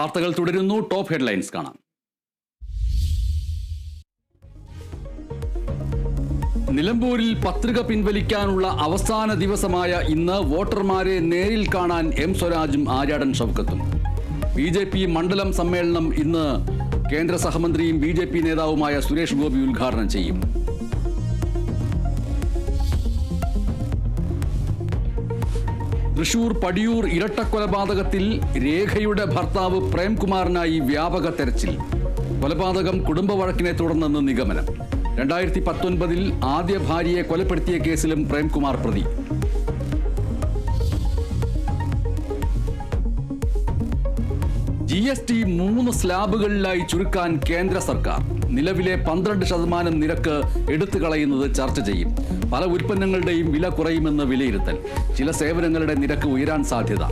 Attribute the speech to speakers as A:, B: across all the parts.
A: വാർത്തകൾ തുടരുന്നു. Top headlines കാണാം. നിലമ്പൂരിൽ പത്രിക പിൻവലിക്കാനുള്ള അവസാന ദിവസമായ ഇന്ന് വോട്ടർമാരെ നേരിൽ കാണാൻ എം സ്വരാജും ആര്യാടൻ ഷൗക്കത്തും. BJP മണ്ഡലം സമ്മേളനം ഇന്ന് കേന്ദ്ര സഹമന്ത്രിയും BJP നേതാവുമായ സുരേഷ് ഗോപി ഉദ്ഘാടനം ചെയ്യും. തൃശൂർ പടിയൂർ ഇരട്ടക്കൊലപാതകത്തിൽ രേഖയുടെ ഭർത്താവ് പ്രേംകുമാറിനായി വ്യാപക തെരച്ചിൽ. കൊലപാതകം കുടുംബവഴക്കിനെ തുടർന്നെന്ന് നിഗമനം. 2019 ആദ്യ ഭാര്യയെ കൊലപ്പെടുത്തിയ കേസിലും പ്രേംകുമാർ പ്രതി. GST 3 സ്ലാബുകളിലായി ചുരുക്കാൻ കേന്ദ്ര സർക്കാർ. നിലവിലെ 12% നിരക്ക് എടുത്തു കളയുന്നത് ചർച്ച ചെയ്യും. പല ഉൽപ്പന്നങ്ങളുടെയും വില കുറയുമെന്ന് വിലയിരുത്തൽ. ചില സേവനങ്ങളുടെ നിരക്ക് ഉയരാൻ സാധ്യത.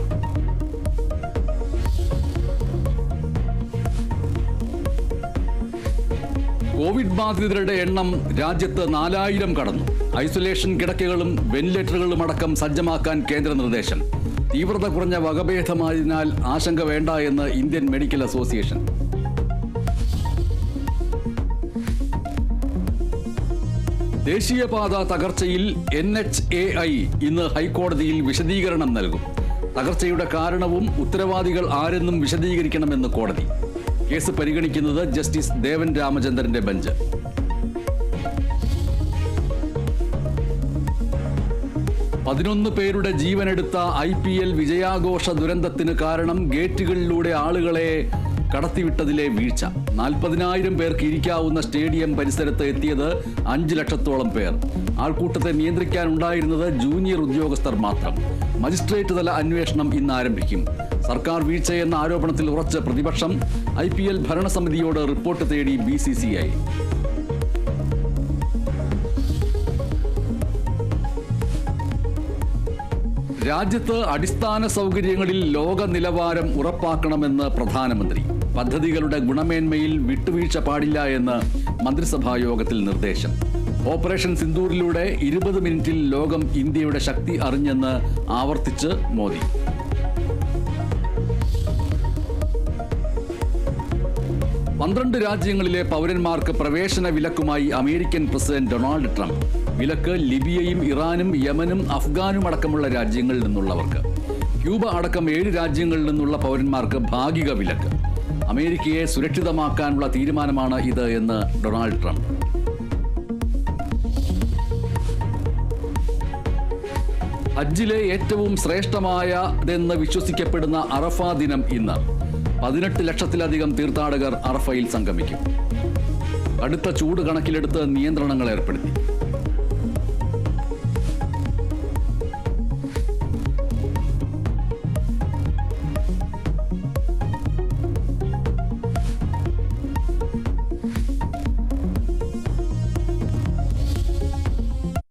A: കോവിഡ് ബാധിതരുടെ എണ്ണം രാജ്യത്ത് 4000 കടന്നു. ഐസൊലേഷൻ കിടക്കകളും വെന്റിലേറ്ററുകളും അടക്കം സജ്ജമാക്കാൻ കേന്ദ്ര നിർദ്ദേശം. തീവ്രത കുറഞ്ഞ വകഭേദമായതിനാൽ ആശങ്ക വേണ്ട എന്ന് ഇന്ത്യൻ മെഡിക്കൽ അസോസിയേഷൻ. ദേശീയപാത തകർച്ചയിൽ NHAI ഇന്ന് ഹൈക്കോടതിയിൽ വിശദീകരണം നൽകും. തകർച്ചയുടെ കാരണവും ഉത്തരവാദികൾ ആരെന്നും വിശദീകരിക്കണമെന്ന് കോടതി. കേസ് പരിഗണിക്കുന്നത് ജസ്റ്റിസ് ദേവൻ രാമചന്ദ്രന്റെ ബെഞ്ച്. പേരുടെ ജീവനെടുത്ത IPL വിജയാഘോഷ ദുരന്തത്തിന് കാരണം ഗേറ്റുകളിലൂടെ ആളുകളെ കടത്തിവിട്ടതിലെ വീഴ്ച. 40,000 പേർക്ക് ഇരിക്കാവുന്ന സ്റ്റേഡിയം പരിസരത്ത് എത്തിയത് 5 ലക്ഷത്തോളം പേർ. ആൾക്കൂട്ടത്തെ നിയന്ത്രിക്കാനുണ്ടായിരുന്നത് ജൂനിയർ ഉദ്യോഗസ്ഥർ മാത്രം. മജിസ്ട്രേറ്റ് തല അന്വേഷണം ഇന്ന് ആരംഭിക്കും. സർക്കാർ വീഴ്ചയെന്ന ആരോപണത്തിൽ ഉറച്ച പ്രതിപക്ഷം. IPL ഭരണസമിതിയോട് റിപ്പോർട്ട് തേടി BCCI. രാജ്യത്ത് അടിസ്ഥാന സൗകര്യങ്ങളിൽ ലോക നിലവാരം ഉറപ്പാക്കണമെന്ന് പ്രധാനമന്ത്രി. പദ്ധതികളുടെ ഗുണമേന്മയിൽ വിട്ടുവീഴ്ച പാടില്ല എന്ന് മന്ത്രിസഭാ യോഗത്തിൽ നിർദ്ദേശം. ഓപ്പറേഷൻ സിന്ദൂറിലൂടെ 20 മിനിറ്റിൽ ലോകം ഇന്ത്യയുടെ ശക്തി അറിഞ്ഞെന്ന് ആവർത്തിച്ച് മോദി. രാജ്യങ്ങളിലെ പൗരന്മാർക്ക് പ്രവേശന വിലക്കുമായി അമേരിക്കൻ പ്രസിഡന്റ് ഡൊണാൾഡ് ട്രംപ്. വിലക്ക് ലിബിയയും ഇറാനും യമനും അഫ്ഗാനും അടക്കമുള്ള രാജ്യങ്ങളിൽ നിന്നുള്ളവർക്ക്. ക്യൂബ അടക്കം 7 രാജ്യങ്ങളിൽ നിന്നുള്ള പൗരന്മാർക്ക് ഭാഗിക വിലക്ക്. അമേരിക്കയെ സുരക്ഷിതമാക്കാനുള്ള തീരുമാനമാണ് ഇത് എന്ന് ഡൊണാൾഡ് ട്രംപ്. ഹജ്ജിലെ ഏറ്റവും ശ്രേഷ്ഠമായതെന്ന് വിശ്വസിക്കപ്പെടുന്ന അറഫ ദിനം ഇന്ന്. 18 ലക്ഷത്തിലധികം തീർത്ഥാടകർ അറഫയിൽ സംഗമിക്കും. അടുത്ത ചൂട് കണക്കിലെടുത്ത് നിയന്ത്രണങ്ങൾ ഏർപ്പെടുത്തി.